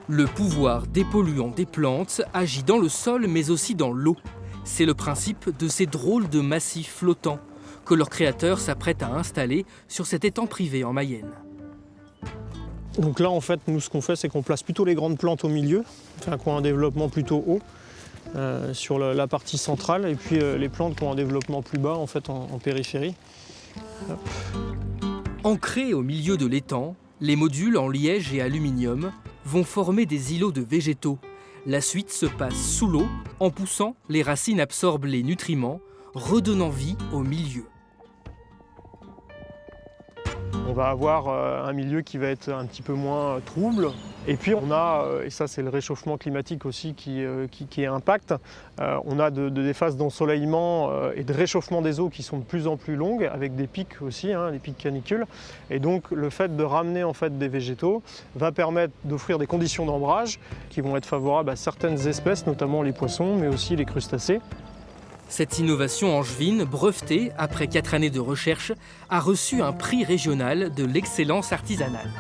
Le pouvoir dépolluant des plantes agit dans le sol mais aussi dans l'eau. C'est le principe de ces drôles de massifs flottants que leur créateur s'apprête à installer sur cet étang privé en Mayenne. Donc là, en fait, nous, ce qu'on fait, c'est qu'on place plutôt les grandes plantes au milieu, enfin, qui ont un développement plutôt haut sur la partie centrale, et puis les plantes qui ont un développement plus bas, en fait, en périphérie. Hop. Ancrés au milieu de l'étang, les modules en liège et aluminium vont former des îlots de végétaux. La suite se passe sous l'eau. En poussant, les racines absorbent les nutriments, redonnant vie au milieu. On va avoir un milieu qui va être un petit peu moins trouble. Et puis on a, et ça c'est le réchauffement climatique aussi qui impacte, on a des phases d'ensoleillement et de réchauffement des eaux qui sont de plus en plus longues, avec des pics aussi, les pics canicules. Et donc le fait de ramener en fait des végétaux va permettre d'offrir des conditions d'ombrage qui vont être favorables à certaines espèces, notamment les poissons, mais aussi les crustacés. Cette innovation angevine, brevetée après 4 années de recherche, a reçu un prix régional de l'excellence artisanale.